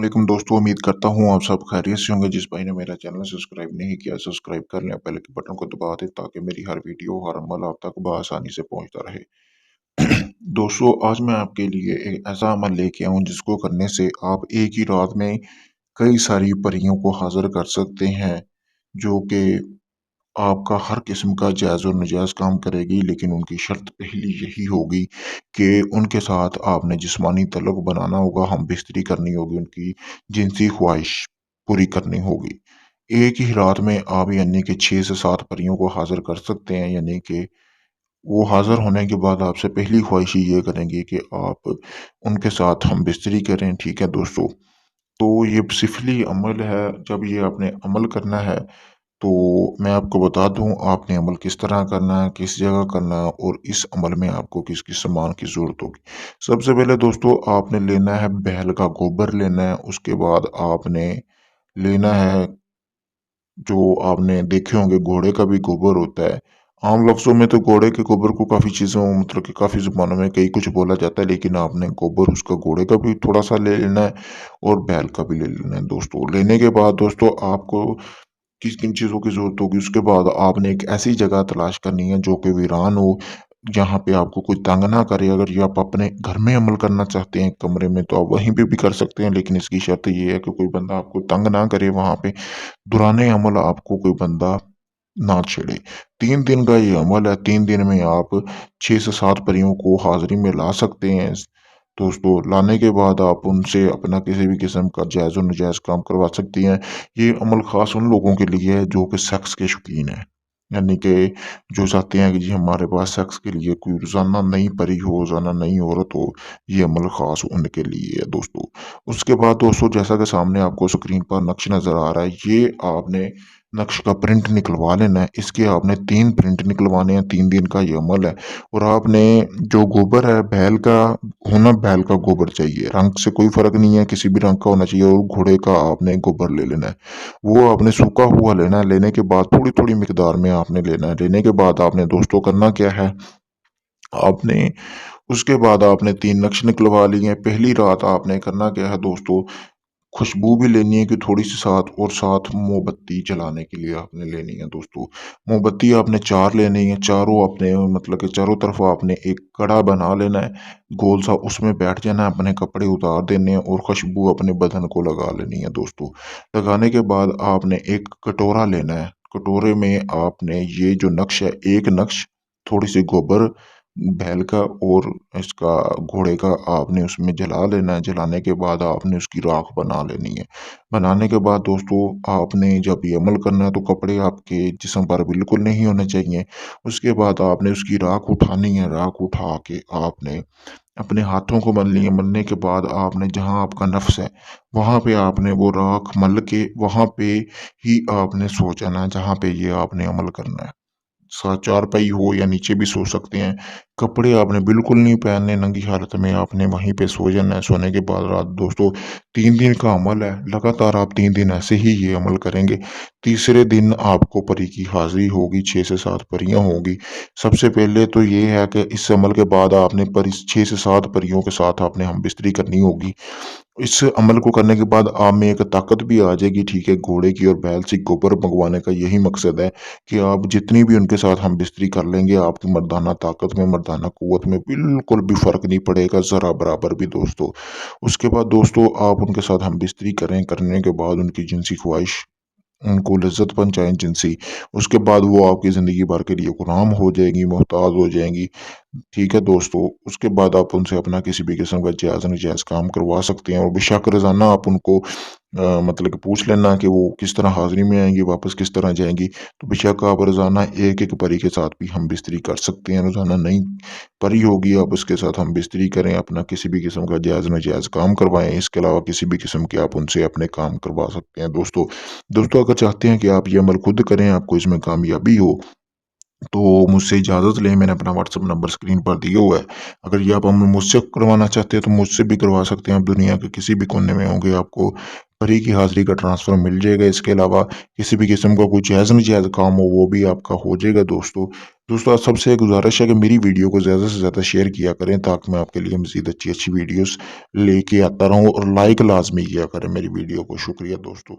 वालेकुम दोस्तों, उम्मीद करता हूँ आप सब खैरियत से होंगे। जिस भाई ने मेरा चैनल सब्सक्राइब नहीं किया, सब्सक्राइब कर लें, बेल के बटन को दबा दें ताकि मेरी हर वीडियो, हर अमल आप तक बआसानी से पहुँचता रहे। दोस्तों, आज मैं आपके लिए एक ऐसा अमल लेके आया हूँ जिसको करने से आप एक ही रात में कई सारी परियों को हाज़िर कर सकते हैं, जो कि आपका हर किस्म का जायज़ और नाजायज़ काम करेगी। लेकिन उनकी शर्त पहली यही होगी कि उनके साथ आपने जिस्मानी तल्लुक़ बनाना होगा, हम-बिस्तरी करनी होगी, उनकी जिनसी ख़्वाहिश पूरी करनी होगी। एक ही रात में आप यानी कि 6 से 7 परियों को हाज़िर कर सकते हैं, यानी कि वो हाज़िर होने के बाद आपसे पहली ख़्वाहिश ये करेंगी कि आप उनके साथ हम-बिस्तरी करें, ठीक है दोस्तों? तो ये सिफली अमल है। जब ये आपने अमल करना है, तो मैं आपको बता दूँ आपने अमल किस तरह करना है, किस जगह करना है और इस अमल में आपको किस-किस सामान की ज़रूरत होगी। सबसे पहले दोस्तों आपने लेना है बैल का गोबर लेना है, उसके बाद आपने लेना है जो आपने देखे होंगे घोड़े का भी गोबर होता है। आम लफ्ज़ों में तो घोड़े के गोबर को काफ़ी चीज़ों मतलब कि काफ़ी ज़ुबानों में कई कुछ बोला जाता है, लेकिन आपने गोबर उसका घोड़े का भी थोड़ा-सा ले लेना है और बैल का भी ले लेना है दोस्तों। लेने के बाद दोस्तों आपको किन-किन चीज़ों की ज़रूरत होगी, उसके बाद आपने एक ऐसी जगह तलाश करनी है जो कि वीरान हो, जहाँ पे आपको कोई तंग ना करे। अगर ये आप अपने घर में अमल करना चाहते हैं कमरे में, तो आप वहीं पे भी कर सकते हैं, लेकिन इसकी शर्त ये है कि कोई बंदा आपको तंग ना करे वहाँ पे। दौरान अमल आपको कोई बंदा ना छेड़े। 3 दिन का ये अमल है, 3 दिन में आप 6 से 7 परियों को हाज़िरी में ला सकते हैं। दोस्तों, लाने के बाद आप उनसे अपना किसी भी किस्म का जायज़ और नाजायज़ काम करवा सकती हैं। ये अमल ख़ास उन लोगों के लिए है जो कि सेक्स के शौकीन हैं। यानी कि जो चाहते हैं कि जी हमारे पास सेक्स के लिए कोई रोज़ाना नई परी हो, रोज़ाना नई औरत हो, ये अमल ख़ास उनके लिए है दोस्तों। उसके बाद दोस्तों जैसा कि सामने आपको स्क्रीन पर नक्श नज़र आ रहा है, ये आपने नक्श का प्रिंट निकलवा लेना है। इसके आपने 3 प्रिंट निकलवाने हैं, 3 दिन का ये अमल है। और आपने जो गोबर है बैल का होना, बैल का गोबर चाहिए, रंग से कोई फ़र्क नहीं है, किसी भी रंग का होना चाहिए। और घोड़े का आपने गोबर ले लेना है, वो आपने सूखा हुआ लेना है। लेने के बाद थोड़ी-थोड़ी मिकदार में आपने लेना है। लेने के बाद आपने दोस्तों करना क्या है, आपने उसके बाद आपने 3 नक्श निकलवा लिए हैं। पहली रात आपने करना क्या है दोस्तों, खुशबू भी लेनी है कि थोड़ी-सी साथ, और साथ मोमबत्ती जलाने के लिए आपने लेनी है दोस्तों। मोमबत्ती आपने 4 लेनी है, चारों अपने मतलब कि चारों तरफ आपने एक कड़ा बना लेना है, गोल-सा, उसमें बैठ जाना है, अपने कपड़े उतार देने हैं और खुशबू अपने बदन को लगा लेनी है दोस्तों। लगाने के बाद आपने एक कटोरा लेना है, कटोरे में आपने ये जो नक्श है, एक नक्श, थोड़ी-सी गोबर बैल का और इसका घोड़े का आपने उसमें जला लेना है। जलाने के बाद आपने उसकी राख बना लेनी है। बनाने के बाद दोस्तों आपने जब ये अमल करना है, तो कपड़े आपके जिस्म पर बिल्कुल नहीं होने चाहिए। उसके बाद आपने उसकी राख उठानी है, राख उठा के आपने अपने हाथों को मलनी है। मलने के बाद आपने जहाँ आपका नफ्स है, वहाँ पे आपने वो राख मल के वहाँ पे ही आपने सो जाना है, जहाँ पे ये आपने अमल करना है। चारपाई हो या नीचे भी सो सकते हैं। कपड़े आपने बिल्कुल नहीं पहनने, नंगी हालत में आपने वहीं पे सो जाना है। सोने के बाद रात दोस्तों 3 दिन का अमल है, लगातार आप 3 दिन ऐसे ही ये अमल करेंगे। तीसरे दिन आपको परी की हाज़िरी होगी, 6 से 7 परियां होंगी। सबसे पहले तो ये है कि इस अमल के बाद आपने परी 6 से 7 परियों के साथ आपने हम बिस्तरी करनी होगी। इस अमल को करने के बाद आप में एक ताकत भी आ जाएगी, ठीक है? घोड़े की और बैल से गोबर मंगवाने का यही मकसद है कि आप जितनी भी उनके साथ हम-बिस्तरी कर लेंगे, आपकी मर्दाना ताकत में, मर्दाना क़ुव्वत में बिल्कुल भी फ़र्क नहीं पड़ेगा, ज़रा बराबर भी दोस्तों। उसके बाद दोस्तों आप उनके साथ हम-बिस्तरी करें, करने के बाद उनकी जिनसी ख़्वाहिश उनको लज़्ज़त पहुँचाएँ जिनसी। उसके बाद वो आपकी ज़िंदगी भर के लिए ग़ुलाम हो जाएँगी, मोहताज हो जाएँगी। ठीक है दोस्तों, उसके बाद आप उनसे अपना किसी भी किस्म का जायज़-नाजायज़ काम करवा सकते हैं। और बेशक रोज़ाना आप उनको मतलब कि पूछ लेना कि वो किस तरह हाज़िरी में आएँगी, वापस किस तरह जाएँगी। तो बेशक आप रोज़ाना एक-एक परी के साथ भी हम-बिस्तरी कर सकते हैं। रोज़ाना नई परी होगी, आप उसके साथ हम-बिस्तरी करें, अपना किसी भी किस्म का जायज़-नाजायज़ काम करवाएँ। इसके अलावा किसी भी किस्म के आप उनसे अपने काम करवा सकते हैं दोस्तों। दोस्तों अगर चाहते हैं कि आप ये अमल खुद करें, आपको इसमें कामयाबी हो, तो मुझसे इजाज़त लें। मैंने अपना व्हाट्सएप नंबर स्क्रीन पर दिया हुआ है। अगर ये आप अमल मुझसे करवाना चाहते हैं, तो मुझसे भी करवा सकते हैं। आप दुनिया के किसी भी कोने में होंगे, आपको परी की हाज़िरी का ट्रांसफ़र मिल जाएगा। इसके अलावा किसी भी किस्म का कोई जायज़-नाजायज़ काम हो, वो भी आपका हो जाएगा दोस्तों। دوستوں سب سے گزارش ہے کہ میری ویڈیو کو زیادہ سے زیادہ شیئر کیا کریں تاکہ میں آپ کے لیے مزید اچھی ویڈیوز لے کے آتا رہوں، اور لائک لازمی کیا کریں میری ویڈیو کو۔ شکریہ دوستوں۔